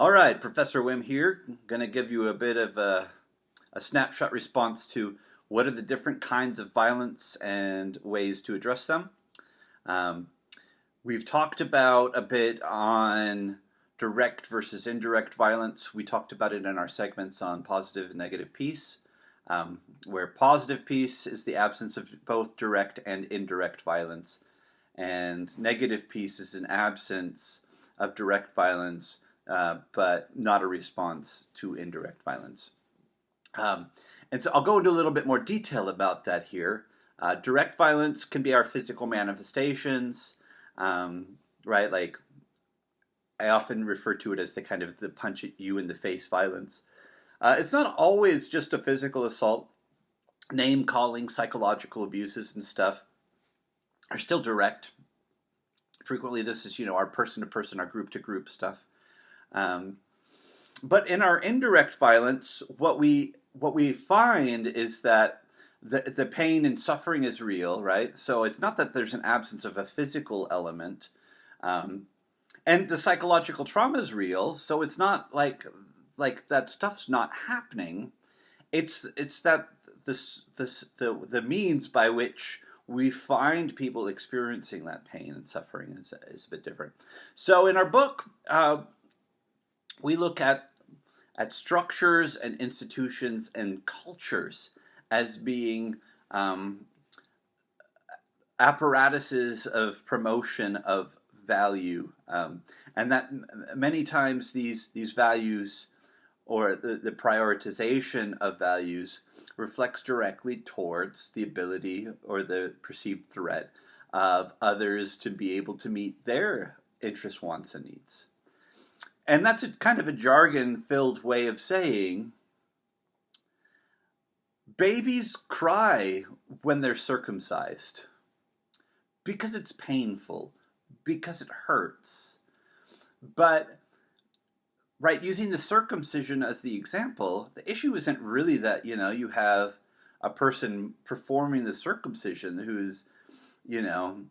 All right, Professor Wim here. Going to give you a bit of a snapshot response to what are the different kinds of violence and ways to address them. Um, we've talked about a bit on direct versus indirect violence. We talked about it in our segments on positive and negative peace, where positive peace is the absence of both direct and indirect violence, and negative peace is an absence of direct violence, but not a response to indirect violence. Um, and so I'll go into a little bit more detail about that here. Direct violence can be our physical manifestations, um, right? Like I often refer to it as the kind of the punch at you in the face violence. It's not always just a physical assault. Name calling, psychological abuses, and stuff are still direct. Frequently, this is our person to person, our group to group stuff. Um, but in our indirect violence, what we find is that the pain and suffering is real, right? So it's not that there's an absence of a physical element, um, and the psychological trauma is real. So it's not like that stuff's not happening. It's that the means by which we find people experiencing that pain and suffering is a bit different. So in our book, we look at structures and institutions and cultures as being um, apparatuses of promotion of value, and that many times these values or the prioritization of values reflects directly towards the ability or the perceived threat of others to be able to meet their interests, wants, and needs. And that's a kind of a jargon-filled way of saying babies cry when they're circumcised because it's painful, because it hurts. But, right, using the circumcision as the example, the issue isn't really that, you have a person performing the circumcision who's, you know,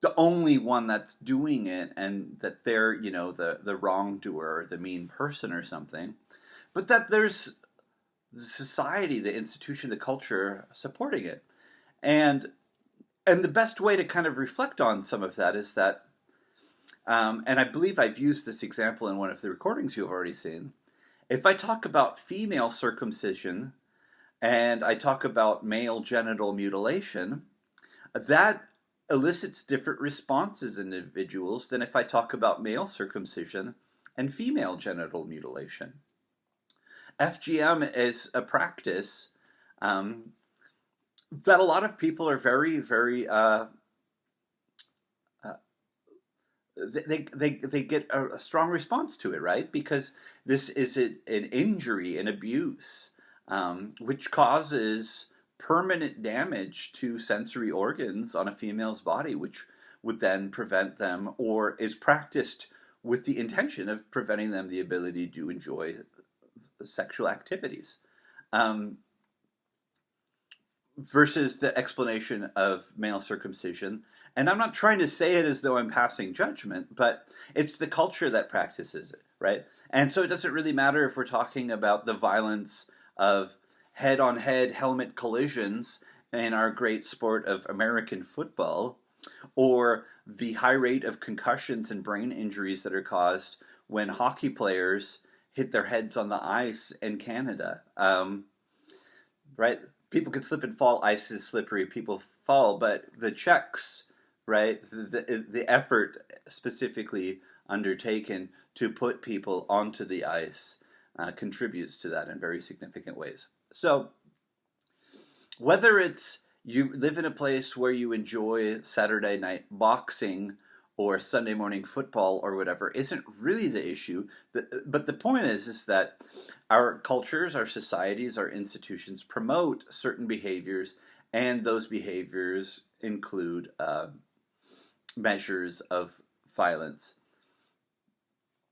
the only one that's doing it and that they're, the wrongdoer, the mean person or something, but that there's the society, the institution, the culture supporting it. And and the best way to kind of reflect on some of that is that, and I believe I've used this example in one of the recordings you've already seen. If I talk about female circumcision and I talk about male genital mutilation, that elicits different responses in individuals than if I talk about male circumcision and female genital mutilation. FGM is a practice that a lot of people are very, very uh, they get a strong response to it, right? Because this is an injury, an abuse, which causes permanent damage to sensory organs on a female's body, which would then prevent them, or is practiced with the intention of preventing them the ability to enjoy the sexual activities. Um, versus the explanation of male circumcision. And I'm not trying to say it as though I'm passing judgment, but it's the culture that practices it, right? And so it doesn't really matter if we're talking about the violence of head on head helmet collisions in our great sport of American football, or the high rate of concussions and brain injuries that are caused when hockey players hit their heads on the ice in Canada. Right? People can slip and fall. Ice is slippery. People fall, but the checks, right? The effort specifically undertaken to put people onto the ice contributes to that in very significant ways. So, whether it's you live in a place where you enjoy Saturday night boxing or Sunday morning football or whatever isn't really the issue. But the point is that our cultures, our societies, our institutions promote certain behaviors, and those behaviors include measures of violence.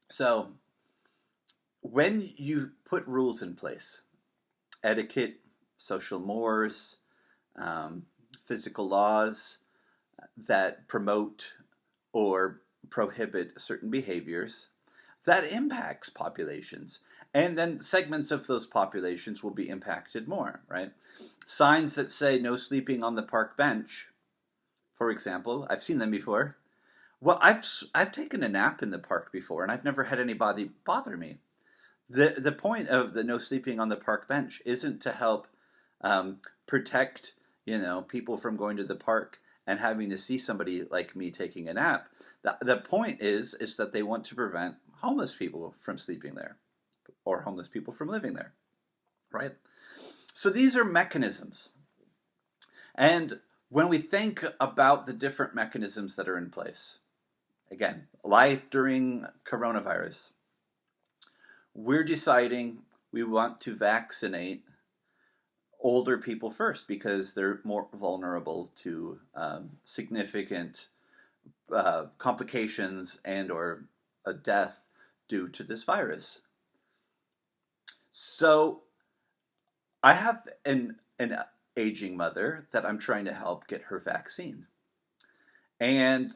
So when you put rules in place, etiquette, social mores, um, physical laws that promote or prohibit certain behaviors, that impacts populations. And then segments of those populations will be impacted more, right? Signs that say no sleeping on the park bench, for example, I've seen them before. Well, I've taken a nap in the park before, and I've never had anybody bother me. The point of the no sleeping on the park bench isn't to help protect people from going to the park and having to see somebody like me taking a nap. The point is that they want to prevent homeless people from sleeping there, or homeless people from living there, right? So these are mechanisms, and when we think about the different mechanisms that are in place, again, life during coronavirus, we're deciding we want to vaccinate older people first because they're more vulnerable to significant complications and or a death due to this virus. So I have an aging mother that I'm trying to help get her vaccine. And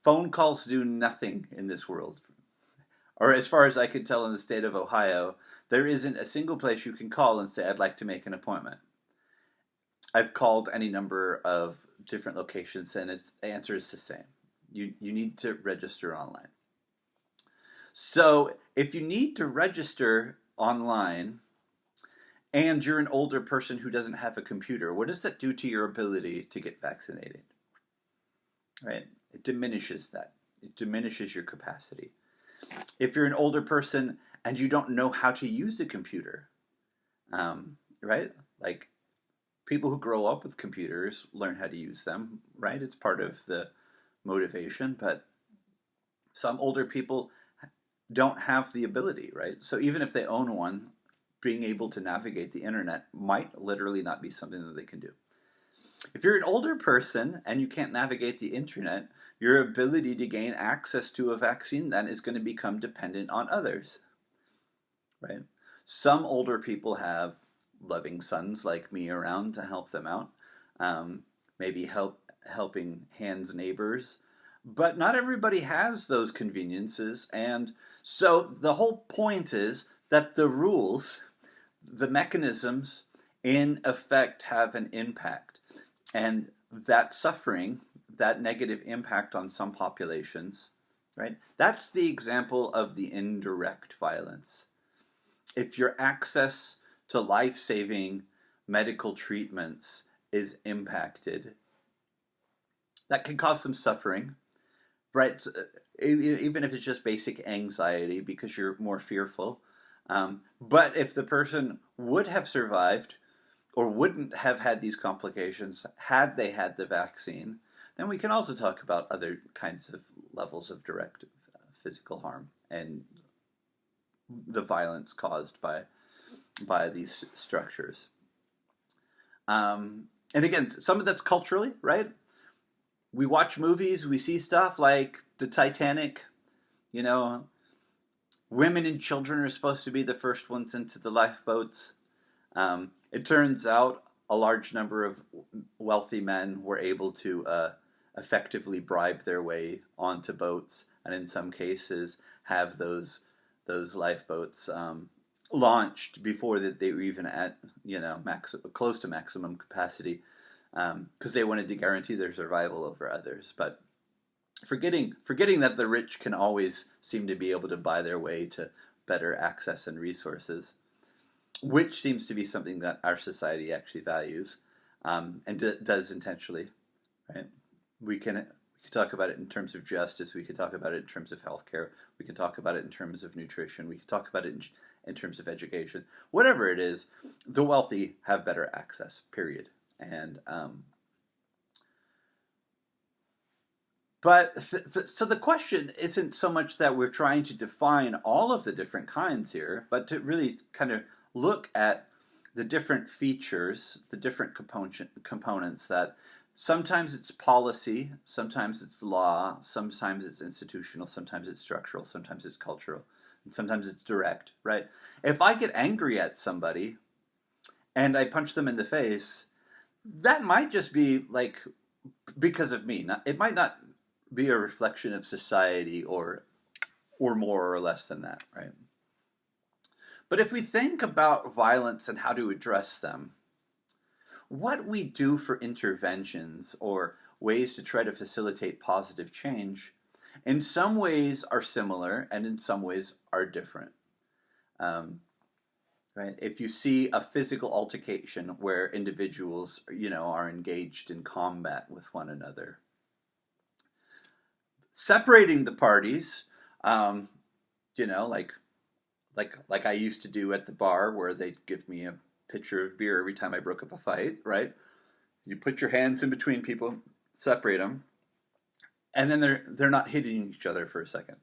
phone calls do nothing in this world. Or as far as I can tell in the state of Ohio, there isn't a single place you can call and say, I'd like to make an appointment. I've called any number of different locations and the answer is the same. You need to register online. So if you need to register online and you're an older person who doesn't have a computer, what does that do to your ability to get vaccinated? Right? It diminishes that. It diminishes your capacity. If you're an older person and you don't know how to use a computer, right? Like people who grow up with computers learn how to use them, right? It's part of the motivation, but some older people don't have the ability, right? So even if they own one, being able to navigate the internet might literally not be something that they can do. If you're an older person and you can't navigate the internet, your ability to gain access to a vaccine then is going to become dependent on others, right? Some older people have loving sons like me around to help them out, maybe helping hands neighbors, but not everybody has those conveniences. And so the whole point is that the rules, the mechanisms in effect have an impact, and that suffering, that negative impact on some populations, right? That's the example of the indirect violence. If your access to life-saving medical treatments is impacted, that can cause some suffering, right? Even if it's just basic anxiety because you're more fearful. But if the person would have survived or wouldn't have had these complications had they had the vaccine, then we can also talk about other kinds of levels of direct physical harm and the violence caused by these structures. And again, some of that's culturally, right? We watch movies, we see stuff like the Titanic, women and children are supposed to be the first ones into the lifeboats. It turns out a large number of wealthy men were able to effectively bribe their way onto boats, and in some cases have those lifeboats launched before that they were even at close to maximum capacity, because they wanted to guarantee their survival over others. But forgetting that the rich can always seem to be able to buy their way to better access and resources, which seems to be something that our society actually values, and does intentionally, right? We can talk about it in terms of justice. We could talk about it in terms of healthcare. We can talk about it in terms of nutrition. We can talk about it in terms of education. Whatever it is, the wealthy have better access, period. And so the question isn't so much that we're trying to define all of the different kinds here, but to really kind of look at the different features, the different components that sometimes it's policy, sometimes it's law, sometimes it's institutional, sometimes it's structural, sometimes it's cultural, and sometimes it's direct, right? If I get angry at somebody and I punch them in the face, that might just be like because of me. It might not be a reflection of society or or more or less than that, right? But if we think about violence and how to address them, what we do for interventions or ways to try to facilitate positive change in some ways are similar and in some ways are different. Um, right? If you see a physical altercation where individuals, are engaged in combat with one another, separating the parties, um, like like I used to do at the bar, where they'd give me a pitcher of beer every time I broke up a fight, right? You put your hands in between people, separate them, and then they're not hitting each other for a second,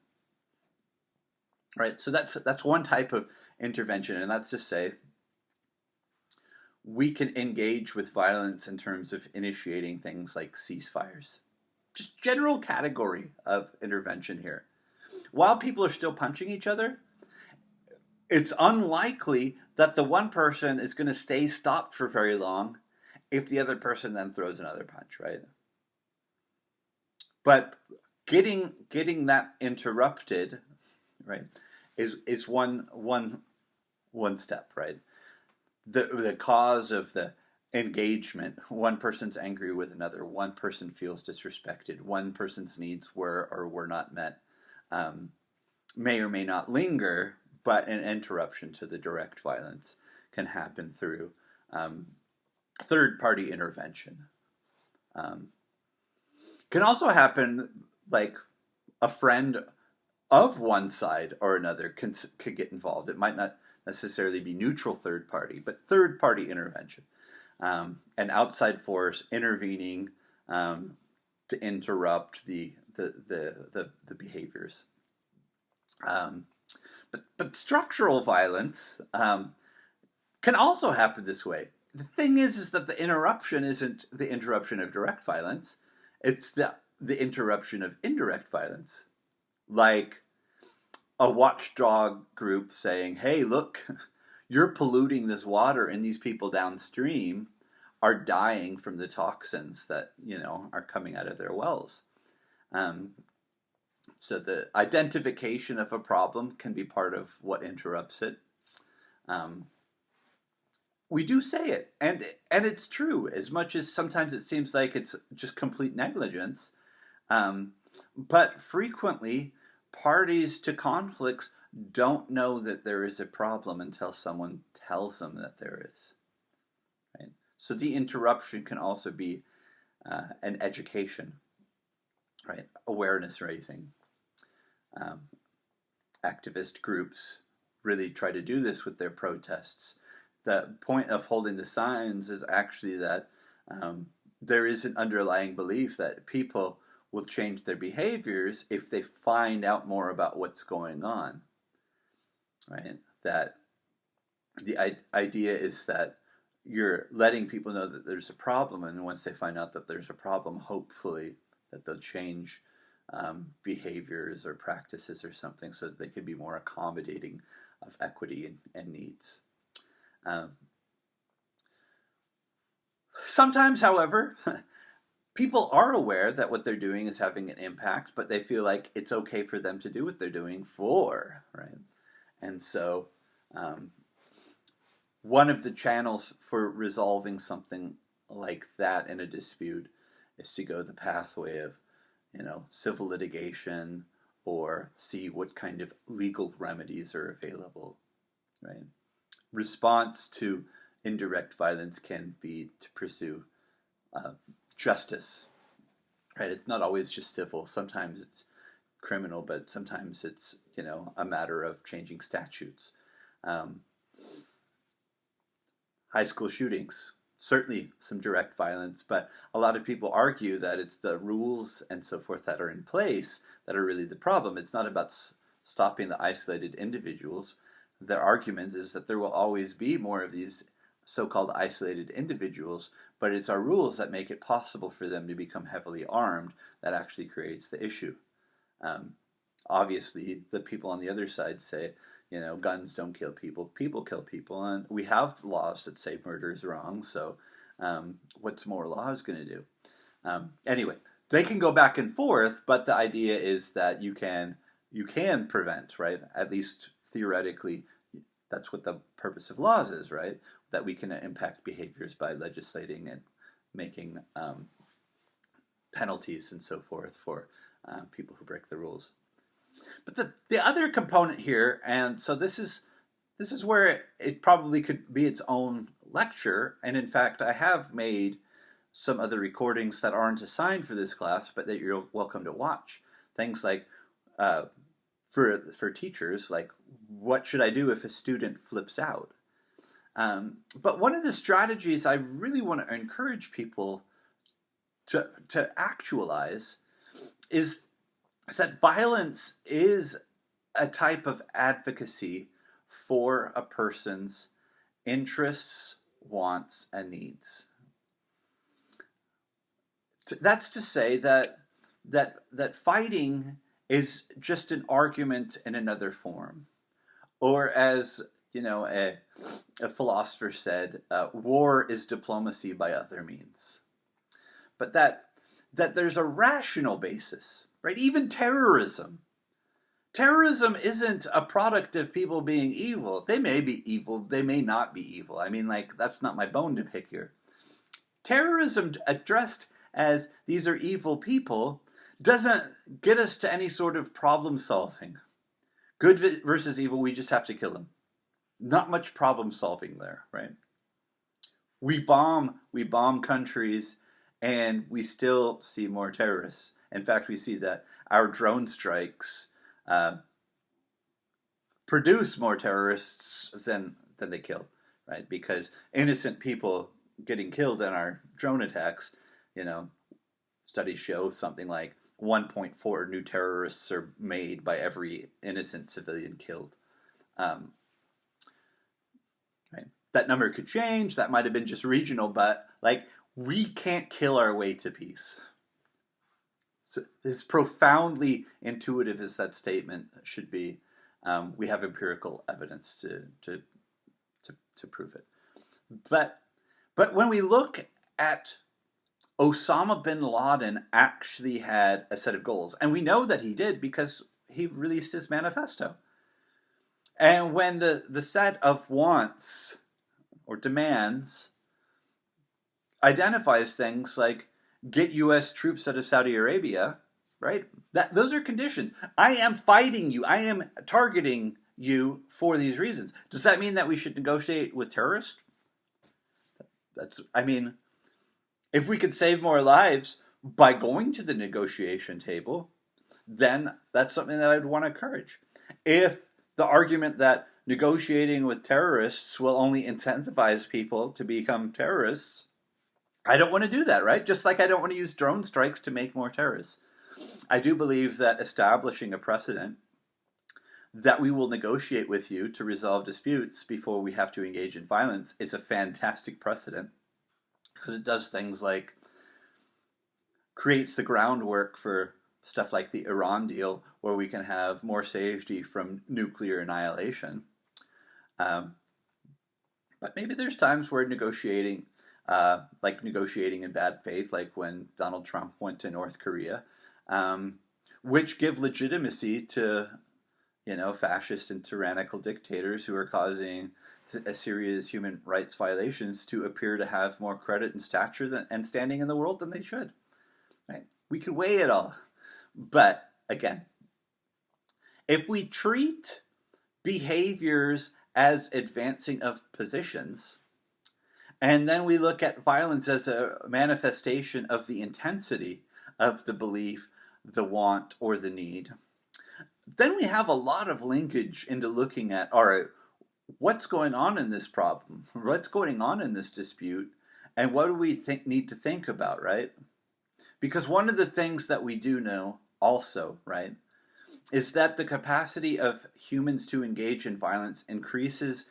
right? So that's one type of intervention, and that's to say we can engage with violence in terms of initiating things like ceasefires. Just general category of intervention here. While people are still punching each other, it's unlikely that the one person is going to stay stopped for very long if the other person then throws another punch, right? But getting that interrupted, right, is one step, right? The cause of the engagement, one person's angry with another, one person feels disrespected, one person's needs were or were not met, may or may not linger, but an interruption to the direct violence can happen through third-party intervention. Can also happen like a friend of one side or another could get involved. It might not necessarily be neutral third party, but third party intervention, an outside force intervening to interrupt the behaviors. But structural violence can also happen this way. The thing is that the interruption isn't the interruption of direct violence; it's the interruption of indirect violence, like a watchdog group saying, "Hey, look, you're polluting this water, and these people downstream are dying from the toxins that are coming out of their wells." So the identification of a problem can be part of what interrupts it. We do say it, and it's true. As much as sometimes it seems like it's just complete negligence, but frequently parties to conflicts don't know that there is a problem until someone tells them that there is. Right? So the interruption can also be an education, right? Awareness raising. Activist groups really try to do this with their protests. The point of holding the signs is actually that there is an underlying belief that people will change their behaviors if they find out more about what's going on, right? That the idea is that you're letting people know that there's a problem, and once they find out that there's a problem, hopefully that they'll change behaviors or practices or something so that they can be more accommodating of equity and needs. Sometimes, however, people are aware that what they're doing is having an impact, but they feel like it's okay for them to do what they're doing right? And so one of the channels for resolving something like that in a dispute is to go the pathway of civil litigation, or see what kind of legal remedies are available, right? Response to indirect violence can be to pursue justice, right? It's not always just civil. Sometimes it's criminal, but sometimes it's a matter of changing statutes. High school shootings, certainly some direct violence, but a lot of people argue that it's the rules and so forth that are in place that are really the problem. It's not about stopping the isolated individuals. Their argument is that there will always be more of these so-called isolated individuals, but it's our rules that make it possible for them to become heavily armed that actually creates the issue. Obviously, the people on the other side say, guns don't kill people, people kill people, and we have laws that say murder is wrong, so what's more laws going to do? Anyway, they can go back and forth, but the idea is that you can you can prevent, right? At least theoretically, that's what the purpose of laws is, right? That we can impact behaviors by legislating and making penalties and so forth for people who break the rules. But the other component here, and so this is where it probably could be its own lecture, and in fact I have made some other recordings that aren't assigned for this class, but that you're welcome to watch. Things like, for teachers, like, what should I do if a student flips out? But one of the strategies I really want to encourage people to actualize is that violence is a type of advocacy for a person's interests, wants, and needs. That's to say that fighting is just an argument in another form, or as a philosopher said, war is diplomacy by other means. But that there's a rational basis, right? Even terrorism. Terrorism isn't a product of people being evil. They may be evil, they may not be evil. I mean, like, that's not my bone to pick here. Terrorism addressed as these are evil people doesn't get us to any sort of problem solving. Good versus evil, we just have to kill them. Not much problem solving there, right? We bomb countries, and we still see more terrorists. In fact, we see that our drone strikes produce more terrorists than they kill, right? Because innocent people getting killed in our drone attacks, studies show something like 1.4 new terrorists are made by every innocent civilian killed. Right? That number could change. That might have been just regional, but we can't kill our way to peace. So, as profoundly intuitive as that statement should be, we have empirical evidence to prove it. But when we look at Osama bin Laden actually had a set of goals. And we know that he did because he released his manifesto. And when the set of wants or demands identifies things like get U.S. troops out of Saudi Arabia, right? Those are conditions. I am fighting you. I am targeting you for these reasons. Does that mean that we should negotiate with terrorists? If we could save more lives by going to the negotiation table, then that's something that I'd want to encourage. If the argument that negotiating with terrorists will only incentivize people to become terrorists, I don't want to do that, right? Just like I don't want to use drone strikes to make more terrorists. I do believe that establishing a precedent that we will negotiate with you to resolve disputes before we have to engage in violence is a fantastic precedent. Because it does things like creates the groundwork for stuff like the Iran deal, where we can have more safety from nuclear annihilation. But maybe there's times where negotiating in bad faith, like when Donald Trump went to North Korea, which give legitimacy to, fascist and tyrannical dictators who are causing a serious human rights violations to appear to have more credit and stature and standing in the world than they should. Right? We can weigh it all. But again, if we treat behaviors as advancing of positions, and then we look at violence as a manifestation of the intensity of the belief, the want, or the need, then we have a lot of linkage into looking at, all right, what's going on in this problem? What's going on in this dispute? And what do we need to think about, right? Because one of the things that we do know also, right, is that the capacity of humans to engage in violence increases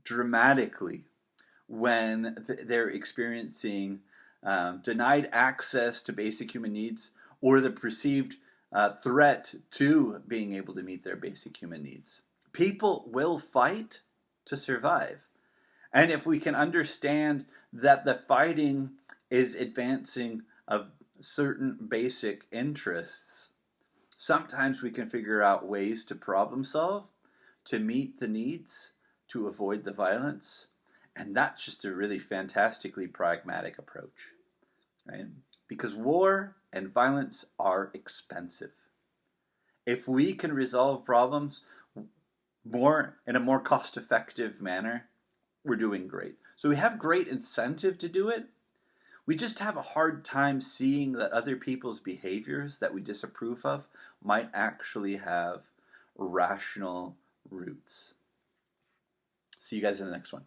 dramatically when they're experiencing denied access to basic human needs or the perceived threat to being able to meet their basic human needs. People will fight to survive. And if we can understand that the fighting is advancing of certain basic interests, Sometimes we can figure out ways to problem solve, to meet the needs, to avoid the violence. And that's just a really fantastically pragmatic approach, right? Because war and violence are expensive. If we can resolve problems in a more cost-effective manner, we're doing great. So we have great incentive to do it. We just have a hard time seeing that other people's behaviors that we disapprove of might actually have rational roots. See you guys in the next one.